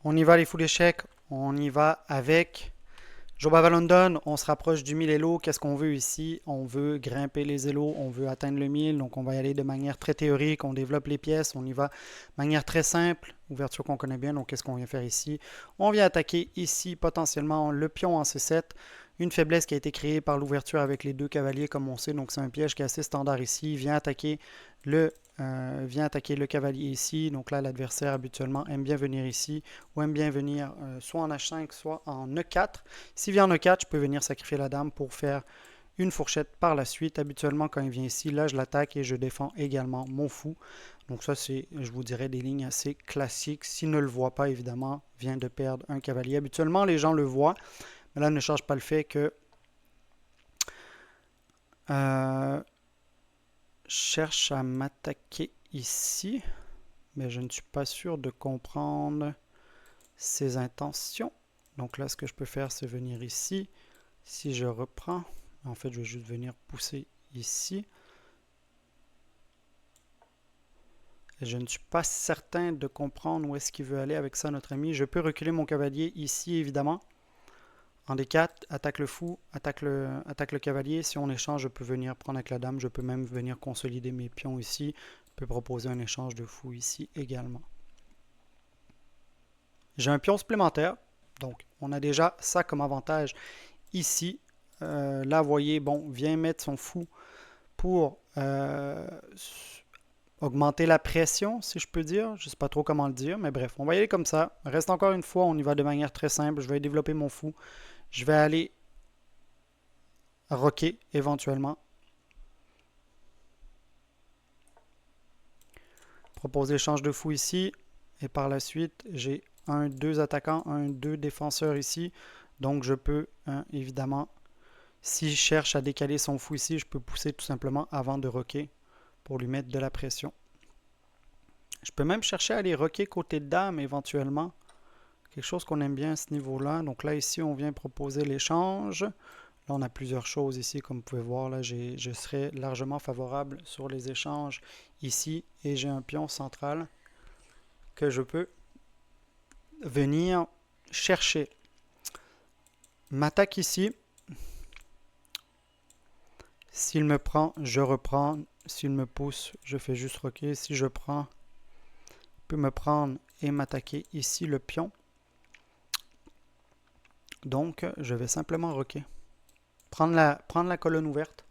On y va les full échecs. On y va avec Joba London. On se rapproche du 1000 élos. Qu'est-ce qu'on veut ici? On veut grimper les élos. On veut atteindre le 1000. Donc on va y aller de manière très théorique. On développe les pièces. On y va de manière très simple. Ouverture qu'on connaît bien. Donc qu'est-ce qu'on vient faire ici? On vient attaquer ici potentiellement le pion en C7. Une faiblesse qui a été créée par l'ouverture avec les deux cavaliers comme on sait. Donc c'est un piège qui est assez standard ici. Vient attaquer le cavalier ici. Donc là, l'adversaire habituellement aime bien venir ici ou aime bien venir soit en H5, soit en E4. S'il vient en E4, je peux venir sacrifier la dame pour faire une fourchette par la suite. Habituellement, quand il vient ici, là, je l'attaque et je défends également mon fou. Donc ça, c'est, je vous dirais, des lignes assez classiques. S'il ne le voit pas, évidemment, vient de perdre un cavalier. Habituellement, les gens le voient, mais là, ne change pas le fait que euh, cherche à m'attaquer ici, mais je ne suis pas sûr de comprendre ses intentions. Donc là, ce que je peux faire, c'est venir ici. Si je reprends, en fait, je vais juste venir pousser ici. Et je ne suis pas certain de comprendre où est-ce qu'il veut aller avec ça, notre ami. Je peux reculer mon cavalier ici, évidemment. En D4, attaque le fou, attaque le cavalier. Si on échange, je peux venir prendre avec la dame. Je peux même venir consolider mes pions ici. Je peux proposer un échange de fou ici également. J'ai un pion supplémentaire. Donc, on a déjà ça comme avantage ici. Là, vous voyez, bon, vient mettre son fou pour augmenter la pression, si je peux dire. Je ne sais pas trop comment le dire, mais bref, on va y aller comme ça. Reste encore une fois, on y va de manière très simple. Je vais développer mon fou. Je vais aller rocker éventuellement. Proposer échange de fou ici. Et par la suite, j'ai deux attaquants, deux défenseurs ici. Donc je peux évidemment, si je cherche à décaler son fou ici, je peux pousser tout simplement avant de rocker pour lui mettre de la pression. Je peux même chercher à aller rocker côté dame éventuellement. Quelque chose qu'on aime bien à ce niveau-là. Donc là, ici, on vient proposer l'échange. Là, on a plusieurs choses ici, comme vous pouvez voir. Là, je serai largement favorable sur les échanges ici. Et j'ai un pion central que je peux venir chercher. M'attaque ici. S'il me prend, je reprends. S'il me pousse, je fais juste rocker. Si je prends, il peut me prendre et m'attaquer ici le pion. Donc, je vais simplement rocker. Prendre la colonne ouverte.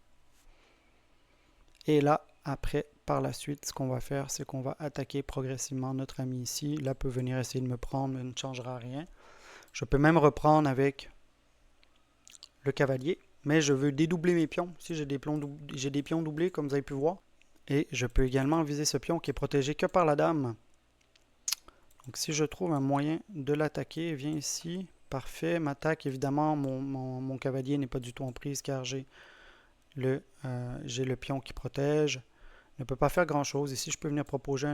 Et là, après, par la suite, ce qu'on va faire, c'est qu'on va attaquer progressivement notre ami ici. Là, peut venir essayer de me prendre, mais ne changera rien. Je peux même reprendre avec le cavalier, mais je veux dédoubler mes pions. Ici, j'ai des pions doublés, comme vous avez pu voir. Et je peux également viser ce pion qui est protégé que par la dame. Donc, si je trouve un moyen de l'attaquer, viens ici. Parfait, m'attaque. Évidemment, mon cavalier n'est pas du tout en prise car j'ai le pion qui protège. Ne peut pas faire grand chose. Ici, je peux venir proposer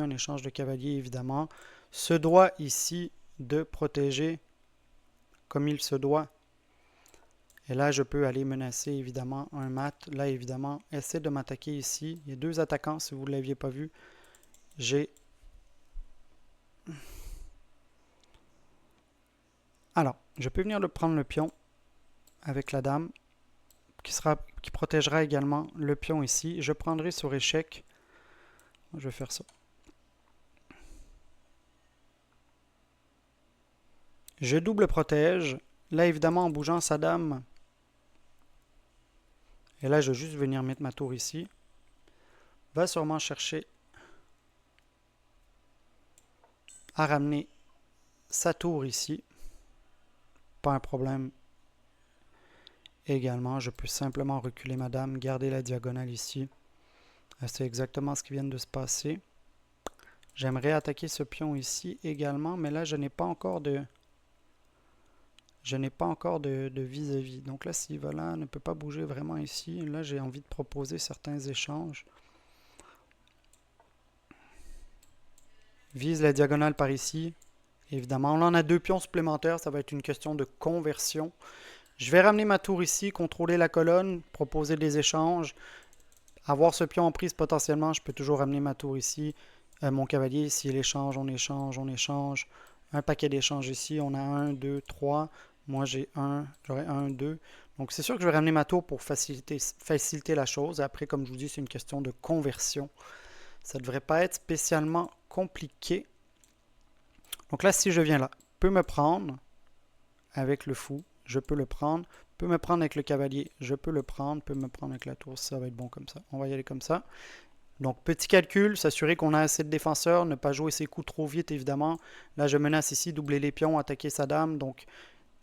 un échange de cavalier, évidemment. Se doit ici de protéger comme il se doit. Et là, je peux aller menacer, évidemment, un mat. Là, évidemment, essaie de m'attaquer ici. Il y a deux attaquants, si vous ne l'aviez pas vu. Alors, je peux venir prendre le pion avec la dame, qui protégera également le pion ici. Je prendrai sur échec. Je vais faire ça. Je double protège. Là, évidemment, en bougeant sa dame. Et là, je vais juste venir mettre ma tour ici. Va sûrement chercher à ramener sa tour ici. Pas un problème. Également, je peux simplement reculer ma dame, garder la diagonale ici. C'est exactement ce qui vient de se passer. J'aimerais attaquer ce pion ici également, mais là, je n'ai pas encore de vis-à-vis. Donc là, s'il va là, ne peut pas bouger vraiment ici. Là, j'ai envie de proposer certains échanges. Vise la diagonale par ici. Évidemment, on en a deux pions supplémentaires. Ça va être une question de conversion. Je vais ramener ma tour ici, contrôler la colonne, proposer des échanges. Avoir ce pion en prise potentiellement, je peux toujours ramener ma tour ici. Mon cavalier, s'il échange, on échange, on échange. un paquet d'échanges ici. On a 1, 2, 3. Moi, j'aurai 1, 2. Donc, c'est sûr que je vais ramener ma tour pour faciliter la chose. Après, comme je vous dis, c'est une question de conversion. Ça ne devrait pas être spécialement compliqué. Donc là, si je viens là, peut me prendre avec le fou, je peux le prendre. Peut me prendre avec le cavalier, je peux le prendre. Peut me prendre avec la tour, ça va être bon comme ça. On va y aller comme ça. Donc, petit calcul, s'assurer qu'on a assez de défenseurs, ne pas jouer ses coups trop vite, évidemment. Là, je menace ici, doubler les pions, attaquer sa dame. Donc,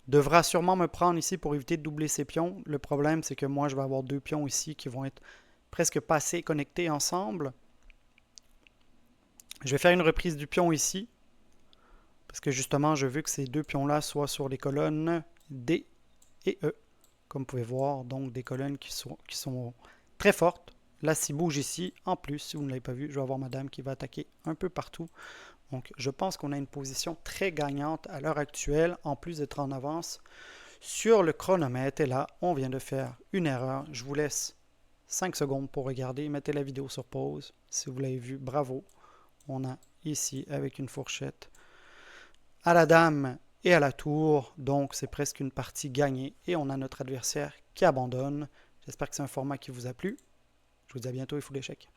devra sûrement me prendre ici pour éviter de doubler ses pions. Le problème, c'est que moi, je vais avoir 2 pions ici qui vont être presque pas assez connectés ensemble. Je vais faire une reprise du pion ici. Parce que justement, je veux que ces 2 pions-là soient sur les colonnes D et E. Comme vous pouvez voir, donc des colonnes qui sont très fortes. Là, s'il bouge ici, en plus, si vous ne l'avez pas vu, je vais avoir ma dame qui va attaquer un peu partout. Donc, je pense qu'on a une position très gagnante à l'heure actuelle, en plus d'être en avance sur le chronomètre. Et là, on vient de faire une erreur. Je vous laisse 5 secondes pour regarder. Mettez la vidéo sur pause. Si vous l'avez vu, bravo. On a ici, avec une fourchette, à la dame et à la tour. Donc, c'est presque une partie gagnée. Et on a notre adversaire qui abandonne. J'espère que c'est un format qui vous a plu. Je vous dis à bientôt et full échec.